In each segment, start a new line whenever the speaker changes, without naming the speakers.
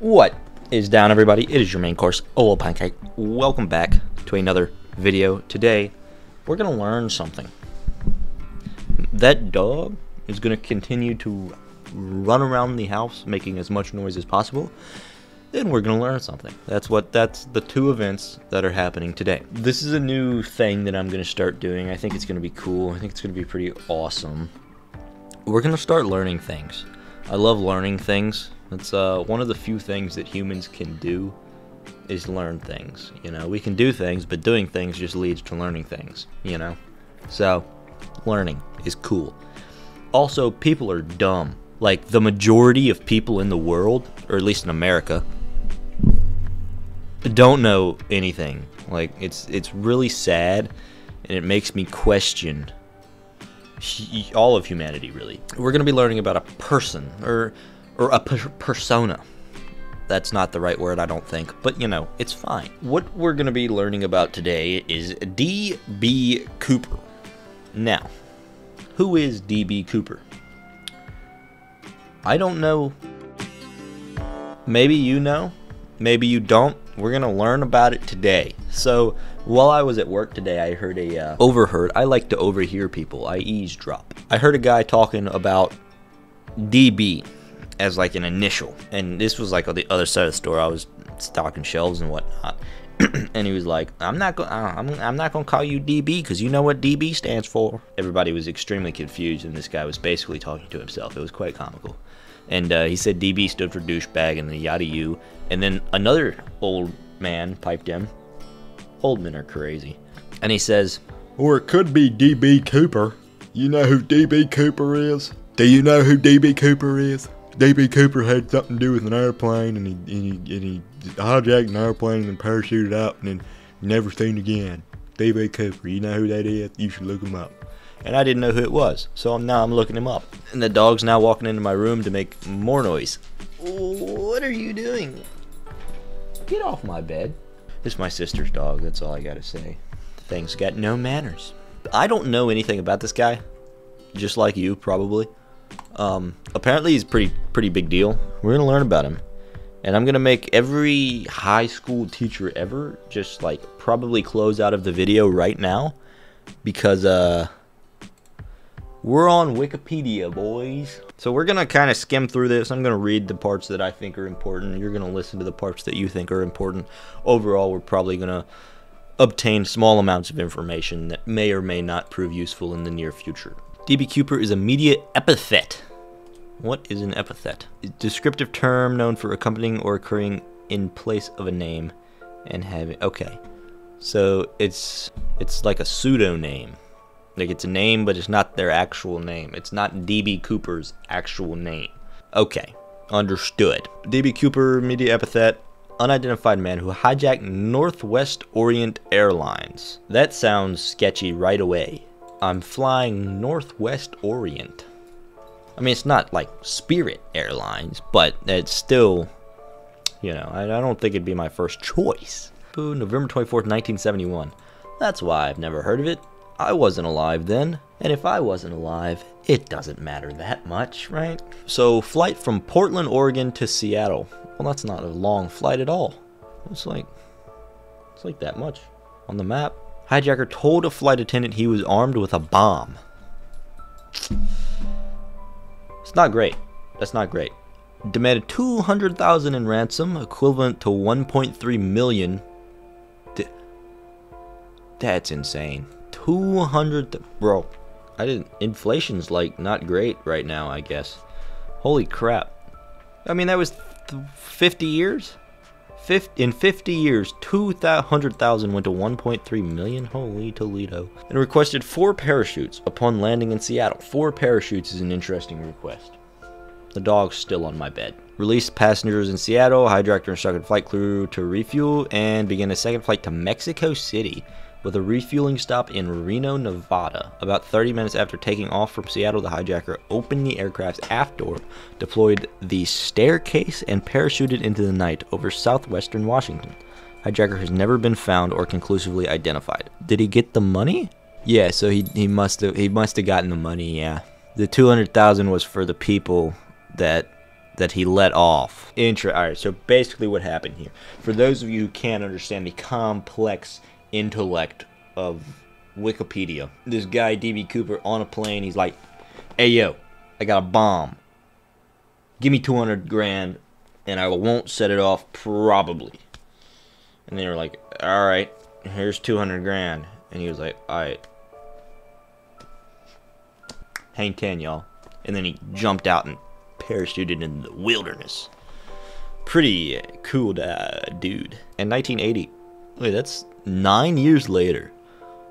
What is down, everybody? It is your main course, Olo Pancake. Welcome back to another video. Today, we're going to learn something. That dog is going to continue to run around the house, making as much noise as possible. Then we're going to learn something. That's the two events that are happening today. This is a new thing that I'm going to start doing. I think it's going to be cool. I think it's going to be pretty awesome. We're going to start learning things. I love learning things. It's one of the few things that humans can do is learn things. You know, we can do things, but doing things just leads to learning things, you know? So, learning is cool. Also, people are dumb. Like, the majority of people in the world, or at least in America, don't know anything. Like, it's really sad, and it makes me question all of humanity, really. We're going to be learning about a person, or a persona. That's not the right word, I don't think, but you know, it's fine. What we're going to be learning about today is D.B. Cooper. Now, who is D.B. Cooper? I don't know. Maybe you know, maybe you don't. We're going to learn about it today. So, while I was at work today, I heard overheard. I like to overhear people. I eavesdrop. I heard a guy talking about DB as like an initial, and this was like on the other side of the store. I was stocking shelves and whatnot, and he was like, I'm not gonna call you DB because you know what DB stands for. Everybody was extremely confused, and this guy was basically talking to himself. It was quite comical. And he said DB stood for douchebag and the yada you. And then another old man piped in. Old men are crazy. And he says, or it could be D.B. Cooper. You know who D.B. Cooper is? Do you know who D.B. Cooper is? D.B. Cooper had something to do with an airplane, and he hijacked an airplane and parachuted out and then never seen again. D.B. Cooper, you know who that is? You should look him up. And I didn't know who it was, so now I'm looking him up. And the dog's now walking into my room to make more noise. What are you doing? Get off my bed. It's my sister's dog, that's all I gotta say. The thing's got no manners. I don't know anything about this guy, just like you, probably. Apparently he's pretty big deal. We're gonna learn about him. And I'm gonna make every high school teacher ever just like probably close out of the video right now. Because, we're on Wikipedia, boys. So we're gonna kind of skim through this. I'm gonna read the parts that I think are important. You're gonna listen to the parts that you think are important. Overall, we're probably gonna obtain small amounts of information that may or may not prove useful in the near future. D.B. Cooper is a media epithet. What is an epithet? A descriptive term known for accompanying or occurring in place of a name and having. Okay, so it's like a pseudonym. Like, it's a name, but it's not their actual name. It's not D.B. Cooper's actual name. Okay, understood. D.B. Cooper, media epithet, unidentified man who hijacked Northwest Orient Airlines. That sounds sketchy right away. I'm flying Northwest Orient. I mean, it's not like Spirit Airlines, but it's still, you know, I don't think it'd be my first choice. Ooh, November 24th, 1971. That's why I've never heard of it. I wasn't alive then, and if I wasn't alive, it doesn't matter that much, right? So, flight from Portland, Oregon to Seattle. Well, that's not a long flight at all. It's like that much on the map. Hijacker told a flight attendant he was armed with a bomb. It's not great. That's not great. Demanded $200,000 in ransom, equivalent to $1.3 million. That's insane. 200, bro. Inflation's like not great right now, I guess. Holy crap. I mean, that was 50 years? In 50 years, 200,000 went to 1.3 million. Holy Toledo. And requested 4 parachutes upon landing in Seattle. 4 parachutes is an interesting request. The dog's still on my bed. Released passengers in Seattle. Hijacker instructed flight crew to refuel and begin a second flight to Mexico City, with a refueling stop in Reno, Nevada. About 30 minutes after taking off from Seattle, the hijacker opened the aircraft's aft door, deployed the staircase, and parachuted into the night over southwestern Washington. Hijacker has never been found or conclusively identified. Did he get the money? Yeah, so he must have gotten the money, yeah. The 200,000 was for the people that that he let off. Alright, so basically what happened here. For those of you who can't understand the complex intellect of Wikipedia, this guy, D.B. Cooper, on a plane, he's like, hey, yo, I got a bomb. Give me 200 grand, and I won't set it off, probably. And they were like, alright, here's 200 grand. And he was like, alright. Hang 10, y'all. And then he jumped out and parachuted into the wilderness. Pretty cool dude. In 1980, wait, that's 9 years later,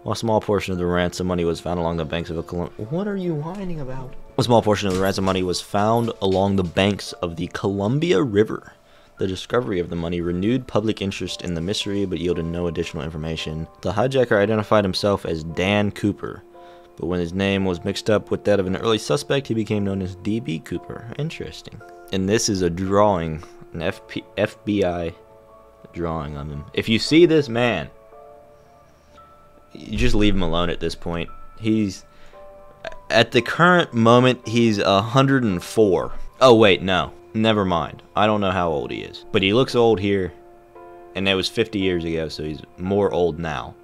while a small portion of the ransom money was found along the banks of a What are you whining about? A small portion of the ransom money was found along the banks of the Columbia River. The discovery of the money renewed public interest in the mystery, but yielded no additional information. The hijacker identified himself as Dan Cooper, but when his name was mixed up with that of an early suspect, he became known as D.B. Cooper. Interesting. And this is a drawing, an FBI drawing on him. If you see this man, you just leave him alone at this point. He's, at the current moment, he's 104. Oh, wait, no. Never mind. I don't know how old he is. But he looks old here, and that was 50 years ago, so he's more old now.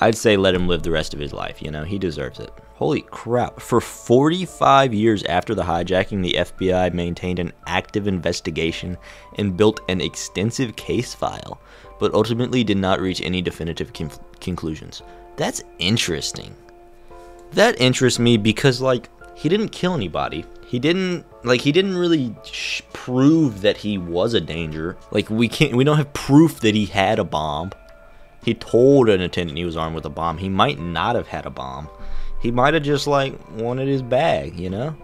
I'd say let him live the rest of his life, you know? He deserves it. Holy crap. For 45 years after the hijacking, the FBI maintained an active investigation and built an extensive case file, but ultimately did not reach any definitive conclusions. That's interesting. That interests me because, like, he didn't kill anybody. He didn't really prove that he was a danger. Like, we don't have proof that he had a bomb. He told an attendant he was armed with a bomb. He might not have had a bomb. He might have just, like, wanted his bag, you know?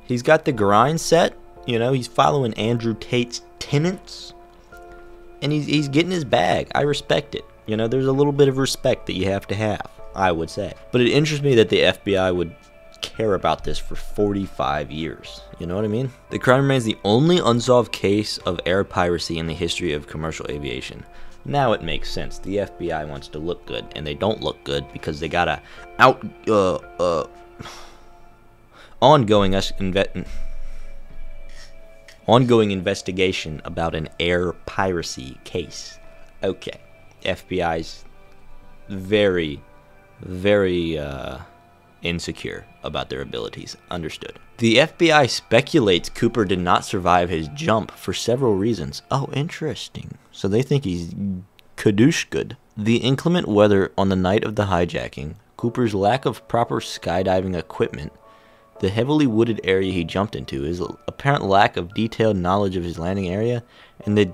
He's got the grind set, you know? He's following Andrew Tate's tenets. And he's getting his bag. I respect it. You know, there's a little bit of respect that you have to have, I would say. But it interests me that the FBI would care about this for 45 years. You know what I mean? The crime remains the only unsolved case of air piracy in the history of commercial aviation. Now it makes sense. The FBI wants to look good, and they don't look good because they got a ongoing investigation about an air piracy case. Okay, FBI's very, very insecure about their abilities. Understood. The FBI speculates Cooper did not survive his jump for several reasons. Oh, interesting. So they think he's kadoosh good. The inclement weather on the night of the hijacking, Cooper's lack of proper skydiving equipment, the heavily wooded area he jumped into, his apparent lack of detailed knowledge of his landing area, and the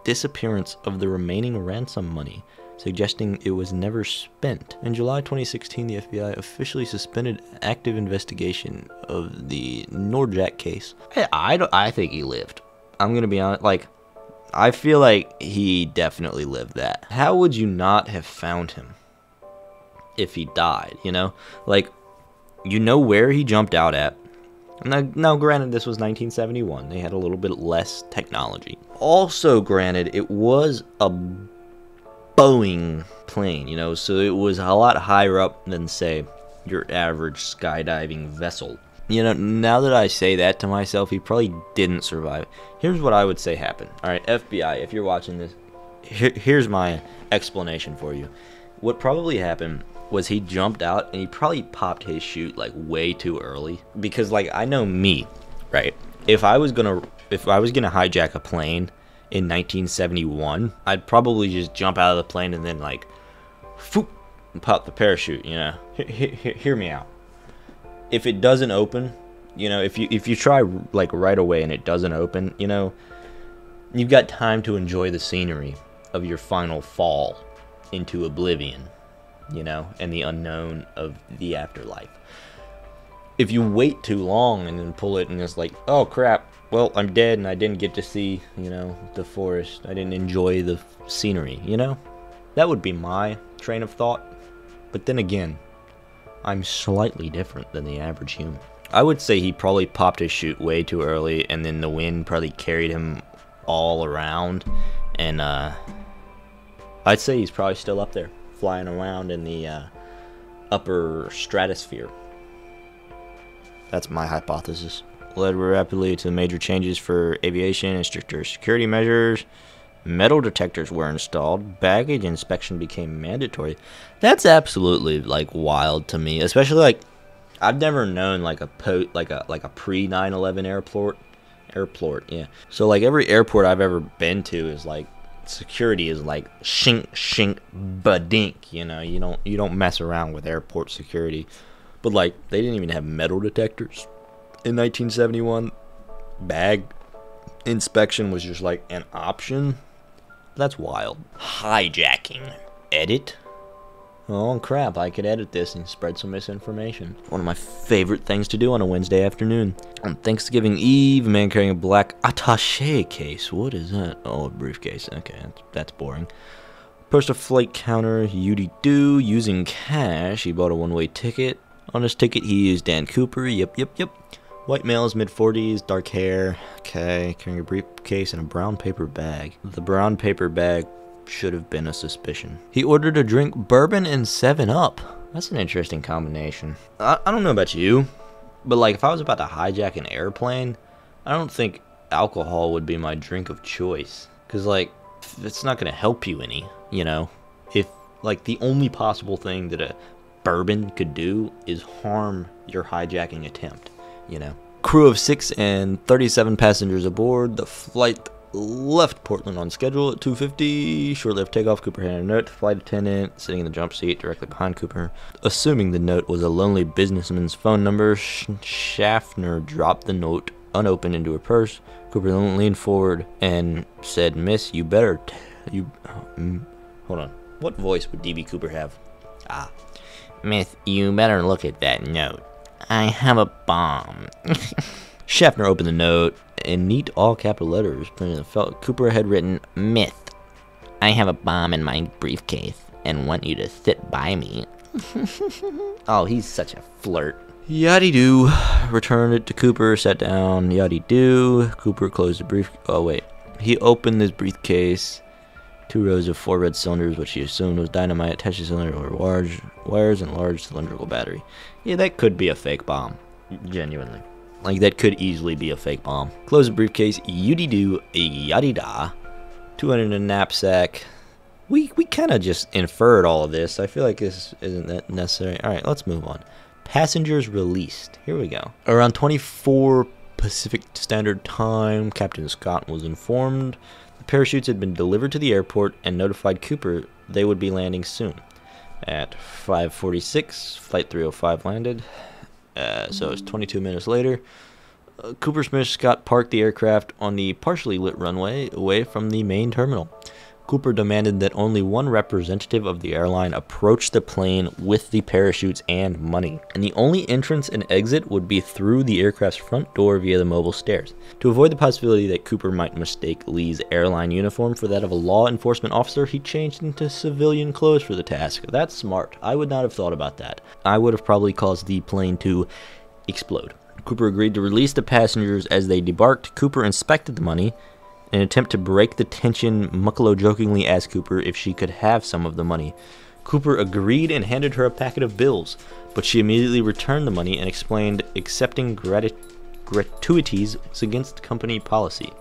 disappearance of the remaining ransom money, suggesting it was never spent. In July 2016, the FBI officially suspended active investigation of the Nordjack case. I think he lived. I'm gonna be honest, like, I feel like he definitely lived that. How would you not have found him if he died, you know? Like, you know where he jumped out at. Now, granted, this was 1971. They had a little bit less technology. Also, granted, it was a Boeing plane, you know, so it was a lot higher up than, say, your average skydiving vessel. You know, now that I say that to myself, he probably didn't survive. Here's what I would say happened. Alright, FBI, if you're watching this, here's my explanation for you. What probably happened was he jumped out and he probably popped his chute like way too early. Because, like, I know me, right? If I was gonna hijack a plane in 1971, I'd probably just jump out of the plane and then, like, foop, and pop the parachute, you know? Hear me out. If it doesn't open, you know, if you try, like, right away and it doesn't open, you know, you've got time to enjoy the scenery of your final fall into oblivion, you know, and the unknown of the afterlife. If you wait too long and then pull it and it's like, oh crap, well, I'm dead and I didn't get to see, you know, the forest. I didn't enjoy the scenery, you know? That would be my train of thought. But then again, I'm slightly different than the average human. I would say he probably popped his chute way too early, and then the wind probably carried him all around, and I'd say he's probably still up there, flying around in the upper stratosphere. That's my hypothesis. led rapidly to major changes for aviation and stricter security measures. Metal detectors were installed. Baggage inspection became mandatory. That's absolutely like wild to me, especially like I've never known like a pre 9/11 airport, yeah. So like every airport I've ever been to is like security is like shink badink, you know. You don't mess around with airport security. But like they didn't even have metal detectors in 1971. Bag inspection was just like an option. That's wild. Hijacking. Edit. Oh crap, I could edit this and spread some misinformation. One of my favorite things to do on a Wednesday afternoon. On Thanksgiving Eve, a man carrying a black attaché case. What is that? Oh, a briefcase. Okay, that's boring. Approached a flight counter, UD-do, using cash. He bought a one-way ticket. On his ticket, he used Dan Cooper. Yep. White males, mid-40s, dark hair. Okay, carrying a briefcase and a brown paper bag. The brown paper bag should have been a suspicion. He ordered a drink, bourbon and 7-Up. That's an interesting combination. I don't know about you, but like if I was about to hijack an airplane, I don't think alcohol would be my drink of choice. Because like, it's not going to help you any, you know? If like the only possible thing that a bourbon could do is harm your hijacking attempt, you know? Crew of 6 and 37 passengers aboard. The flight left Portland on schedule at 2:50. Shortly after takeoff, Cooper handed a note to the flight attendant sitting in the jump seat directly behind Cooper. Assuming the note was a lonely businessman's phone number, Schaffner dropped the note unopened into her purse. Cooper then leaned forward and said, "Miss, you better hold on. What voice would D.B. Cooper have? Miss, you better look at that note. I have a bomb." Schaffner opened the note. In neat all-capital letters printed in the felt, Cooper had written, "Myth, I have a bomb in my briefcase and want you to sit by me." Oh, he's such a flirt. Yaddy-doo. Returned it to Cooper, sat down. Yaddy-doo. Cooper closed the brief... Oh, wait. He opened his briefcase. 2 rows of 4 red cylinders, which he assumed was dynamite, attached to the cylinder over large wires and large cylindrical battery. Yeah, that could be a fake bomb. Genuinely. Like, that could easily be a fake bomb. Close the briefcase. Yoody-doo. Yaddy-da. 200 in a knapsack. We kind of just inferred all of this. I feel like this isn't that necessary. Alright, let's move on. Passengers released. Here we go. Around 24 Pacific Standard Time, Captain Scott was informed the parachutes had been delivered to the airport and notified Cooper they would be landing soon. At 5:46, Flight 305 landed. So it's 22 minutes later. Cooper Smith Scott parked the aircraft on the partially lit runway away from the main terminal. Cooper demanded that only one representative of the airline approach the plane with the parachutes and money, and the only entrance and exit would be through the aircraft's front door via the mobile stairs. To avoid the possibility that Cooper might mistake Lee's airline uniform for that of a law enforcement officer, he changed into civilian clothes for the task. That's smart. I would not have thought about that. I would have probably caused the plane to explode. Cooper agreed to release the passengers as they debarked. Cooper inspected the money. In an attempt to break the tension, Mucklow jokingly asked Cooper if she could have some of the money. Cooper agreed and handed her a packet of bills, but she immediately returned the money and explained accepting gratuities was against company policy.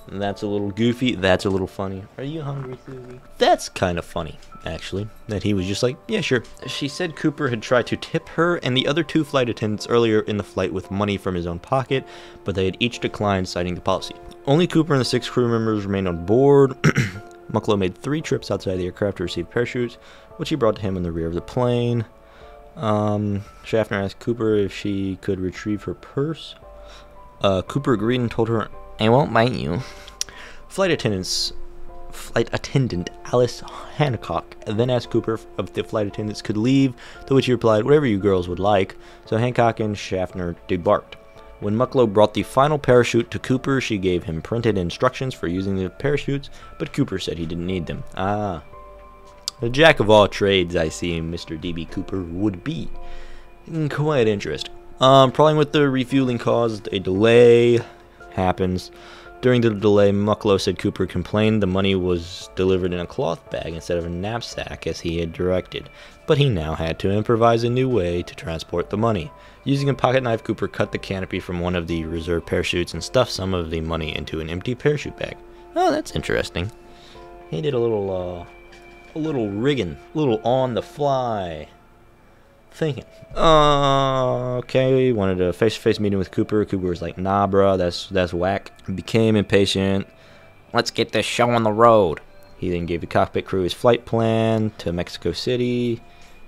That's a little goofy. That's a little funny. Are you hungry, Susie? That's kind of funny, actually, that he was just like, yeah, sure. She said Cooper had tried to tip her and the other 2 flight attendants earlier in the flight with money from his own pocket, but they had each declined, citing the policy. Only Cooper and the 6 crew members remained on board. Mucklow made 3 trips outside the aircraft to receive parachutes, which he brought to him in the rear of the plane. Schaffner asked Cooper if she could retrieve her purse. Cooper agreed and told her, "I won't bite you." Flight attendant Alice Hancock then asked Cooper if the flight attendants could leave, to which he replied, "Whatever you girls would like," so Hancock and Schaffner debarked. When Mucklow brought the final parachute to Cooper, she gave him printed instructions for using the parachutes, but Cooper said he didn't need them. A jack of all trades, I see Mr. D.B. Cooper would be. Quite interesting. Problem with the refueling caused a delay. Happens. During the delay, Mucklow said Cooper complained the money was delivered in a cloth bag instead of a knapsack as he had directed, but he now had to improvise a new way to transport the money. Using a pocket knife, Cooper cut the canopy from one of the reserve parachutes and stuffed some of the money into an empty parachute bag. Oh, that's interesting. He did a little rigging, a little on-the-fly thinking. Okay, wanted a face-to-face meeting with Cooper. Cooper was like, nah, bruh, that's whack. He became impatient. Let's get this show on the road. He then gave the cockpit crew his flight plan to Mexico City.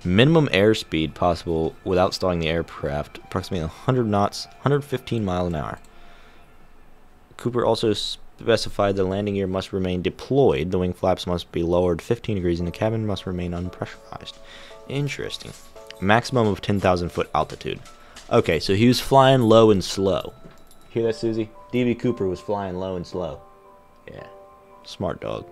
Minimum airspeed possible without stalling the aircraft, approximately 100 knots, 115 miles an hour. Cooper also specified the landing gear must remain deployed, the wing flaps must be lowered 15 degrees, and the cabin must remain unpressurized. Interesting. Maximum of 10,000 foot altitude. Okay, so he was flying low and slow. Hear that, Susie? D.B. Cooper was flying low and slow. Yeah, smart dog.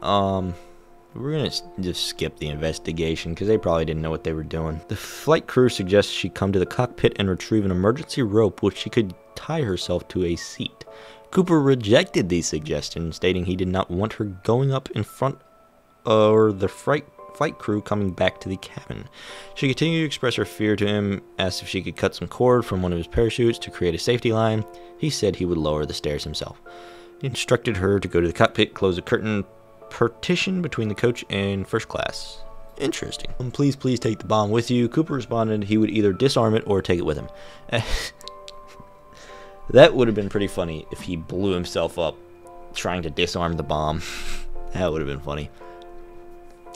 We're gonna just skip the investigation because they probably didn't know what they were doing. The flight crew suggests she come to the cockpit and retrieve an emergency rope which she could tie herself to a seat. Cooper rejected these suggestions, stating he did not want her going up in front or the flight crew coming back to the cabin. She continued to express her fear to him, asked if she could cut some cord from one of his parachutes to create a safety line. He said he would lower the stairs himself. He instructed her to go to the cockpit, close the curtain partition between the coach and first class. Interesting. Please take the bomb with you. Cooper responded he would either disarm it or take it with him. That would have been pretty funny if he blew himself up trying to disarm the bomb. That would have been funny.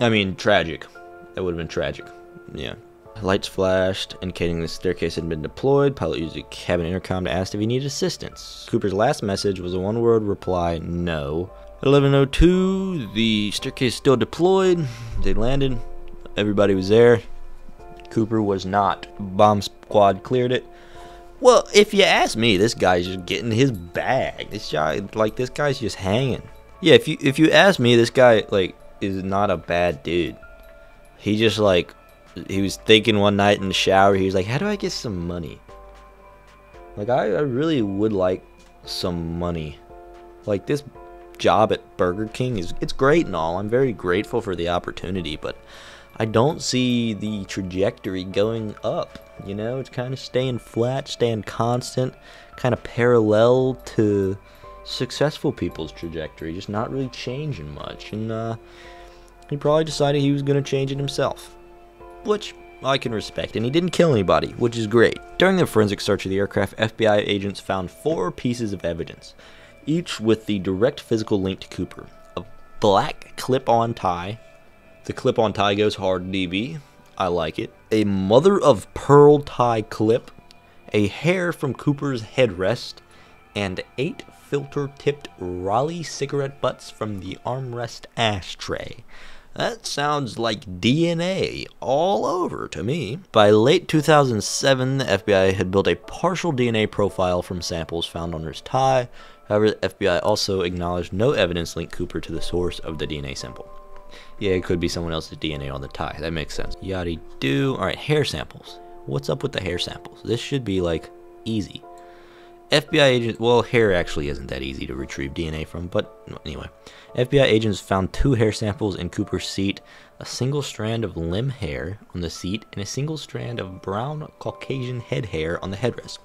I mean, tragic. That would have been tragic. Yeah. Lights flashed, indicating the staircase had been deployed. Pilot used a cabin intercom to ask if he needed assistance. Cooper's last message was a one-word reply, no. At 11:02, the staircase still deployed. They landed. Everybody was there. Cooper was not. Bomb squad cleared it. Well, if you ask me, this guy's just getting his bag. This guy's just hanging. Yeah, if you ask me, this guy, is not a bad dude. He just, he was thinking one night in the shower, he was like, how do I get some money? I really would like some money. This job at Burger King it's great and all. I'm very grateful for the opportunity, but I don't see the trajectory going up. You know, it's kind of staying flat, staying constant, kind of parallel to successful people's trajectory, just not really changing much. And he probably decided he was going to change it himself, which I can respect. And he didn't kill anybody, which is great. During the forensic search of the aircraft, FBI agents found 4 pieces of evidence, each with the direct physical link to Cooper. A black clip-on tie. The clip-on tie goes hard, DB. I like it. A mother-of-pearl tie clip. A hair from Cooper's headrest. And 8 filter-tipped Raleigh cigarette butts from the armrest ashtray. That sounds like DNA all over to me. By late 2007, the FBI had built a partial DNA profile from samples found on his tie. However, the FBI also acknowledged no evidence linked Cooper to the source of the DNA sample. Yeah, it could be someone else's DNA on the tie. That makes sense. Yaddy-doo. Alright, hair samples. What's up with the hair samples? This should be, easy. FBI agents, well, hair actually isn't that easy to retrieve DNA from, but anyway. FBI agents found 2 hair samples in Cooper's seat, a single strand of limb hair on the seat, and a single strand of brown Caucasian head hair on the headrest.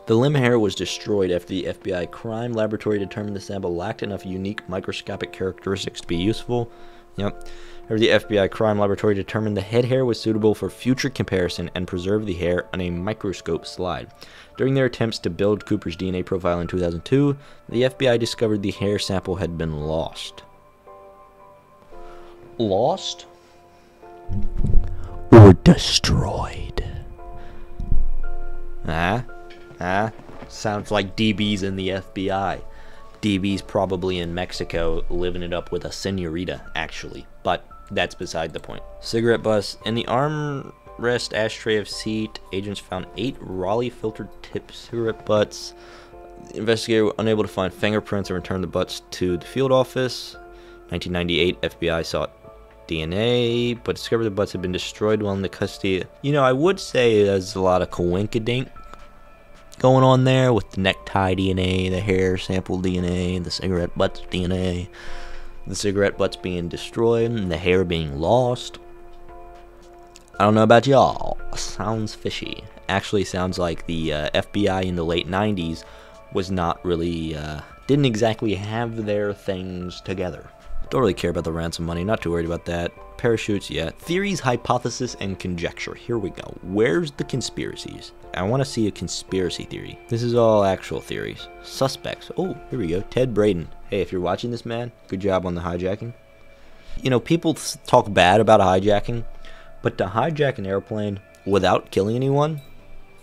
The limb hair was destroyed after the FBI crime laboratory determined the sample lacked enough unique microscopic characteristics to be useful. Yep. However, the FBI crime laboratory determined the head hair was suitable for future comparison and preserved the hair on a microscope slide. During their attempts to build Cooper's DNA profile in 2002, the FBI discovered the hair sample had been lost. Lost? Or destroyed? Sounds like DB's in the FBI. DB's probably in Mexico living it up with a senorita, actually. But that's beside the point. Cigarette butts. In the armrest ashtray of seat, agents found 8 Raleigh filtered tip cigarette butts. The investigator was unable to find fingerprints and returned the butts to the field office. 1998, FBI sought DNA, but discovered the butts had been destroyed while in the custody. You know, I would say there's a lot of coinkydink going on there with the necktie DNA, the hair sample DNA, the cigarette butts DNA, the cigarette butts being destroyed, and the hair being lost. I don't know about y'all. Sounds fishy. Actually sounds like the FBI in the late 90s was not really, didn't exactly have their things together. Don't really care about the ransom money, not too worried about that. Parachutes, yeah. Theories, hypothesis, and conjecture. Here we go. Where's the conspiracies? I want to see a conspiracy theory. This is all actual theories. Suspects. Oh, here we go. Ted Braden. Hey, if you're watching this, man, good job on the hijacking. You know, people talk bad about hijacking, but to hijack an airplane without killing anyone,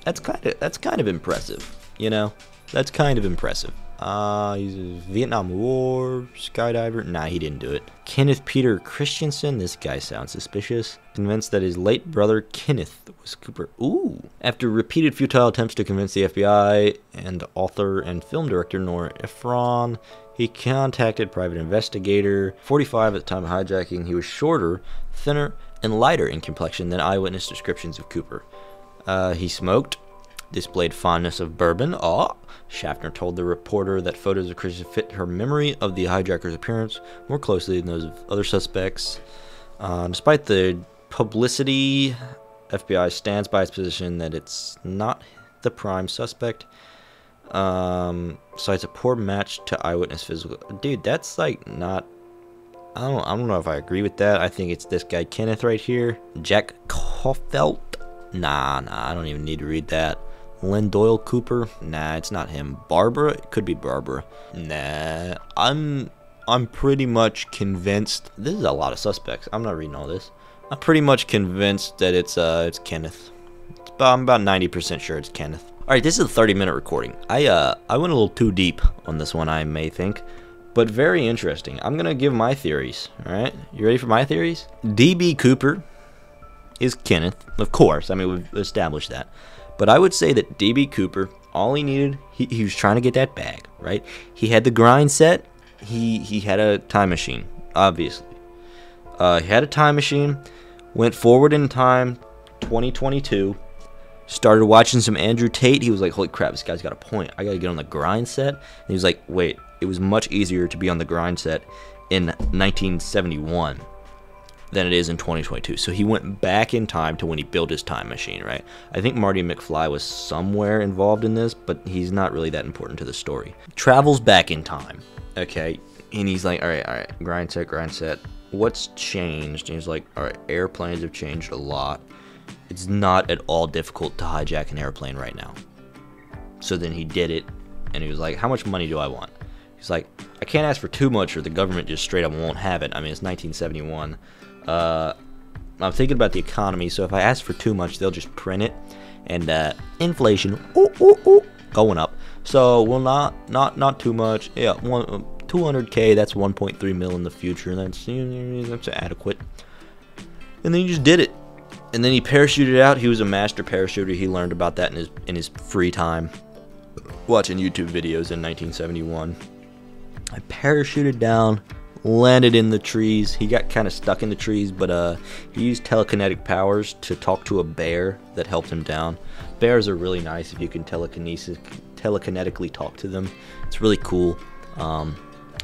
that's kind of impressive. You know, that's kind of impressive. He's a Vietnam War skydiver. Nah, he didn't do it. Kenneth Peter Christensen. This guy sounds suspicious. Convinced that his late brother Kenneth was Cooper. Ooh. After repeated futile attempts to convince the FBI and author and film director Nora Ephron, he contacted private investigator. 45 at the time of hijacking, he was shorter, thinner, and lighter in complexion than eyewitness descriptions of Cooper. He smoked, displayed fondness of bourbon. Schaffner told the reporter that photos of Christian fit her memory of the hijacker's appearance more closely than those of other suspects. Despite the publicity, FBI stands by its position that it's not the prime suspect. Cites a poor match to eyewitness physical. Dude, that's like not. I don't know if I agree with that. I think it's this guy Kenneth right here, Jack Caufelt. Nah, I don't even need to read that. Len Doyle Cooper? Nah, it's not him. Barbara? It could be Barbara. Nah, I'm pretty much convinced. This is a lot of suspects. I'm not reading all this. I'm pretty much convinced that it's Kenneth. I'm about 90% sure it's Kenneth. All right, this is a 30-minute recording. I went a little too deep on this one, I may think, but very interesting. I'm gonna give my theories. All right, you ready for my theories? D.B. Cooper is Kenneth, of course. I mean, we've established that. But I would say that D.B. Cooper, all he needed, he was trying to get that bag, right? He had the grind set. He had a time machine, obviously. He had a time machine, went forward in time, 2022, started watching some Andrew Tate. He was like, holy crap, this guy's got a point. I got to get on the grind set. And he was like, wait, it was much easier to be on the grind set in 1971. Than it is in 2022. So he went back in time to when he built his time machine, right? I think Marty McFly was somewhere involved in this, but he's not really that important to the story. Travels back in time, okay? And he's like, all right, grind set. What's changed? And he's like, all right, airplanes have changed a lot. It's not at all difficult to hijack an airplane right now. So then he did it, and he was like, how much money do I want? He's like, I can't ask for too much or the government just straight up won't have it. I mean, it's 1971. I'm thinking about the economy, so if I ask for too much, they'll just print it, and inflation, going up. So, well, not too much. Yeah, 200K. That's 1.3 mil in the future. That's adequate. And then he just did it, and then he parachuted out. He was a master parachuter. He learned about that in his free time, watching YouTube videos in 1971. I parachuted down. Landed in the trees. He got kind of stuck in the trees, but he used telekinetic powers to talk to a bear that helped him down. Bears are really nice if you can telekinetically talk to them. It's really cool.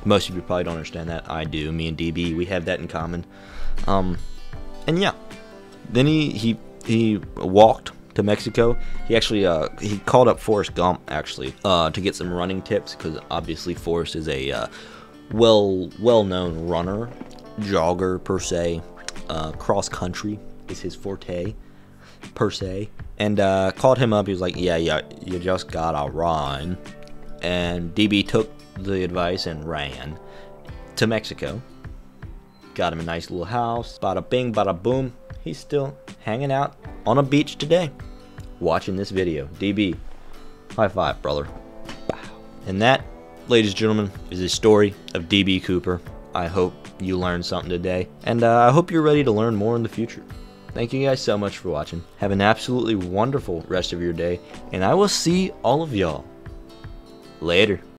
Most of you probably don't understand that. I do. Me and DB, we have that in common. And yeah, then he walked to Mexico. He actually he called up Forrest Gump actually to get some running tips, because obviously Forrest is a well-known runner, jogger per se. Cross country is his forte per se, and called him up. He was like, yeah, you just gotta run. And DB took the advice and ran to Mexico. Got him a nice little house. Bada bing, bada boom. He's still hanging out on a beach today, watching this video. DB, high five, brother. Bow. And that, ladies and gentlemen, is the story of D.B. Cooper. I hope you learned something today, and I hope you're ready to learn more in the future. Thank you guys so much for watching. Have an absolutely wonderful rest of your day, and I will see all of y'all later.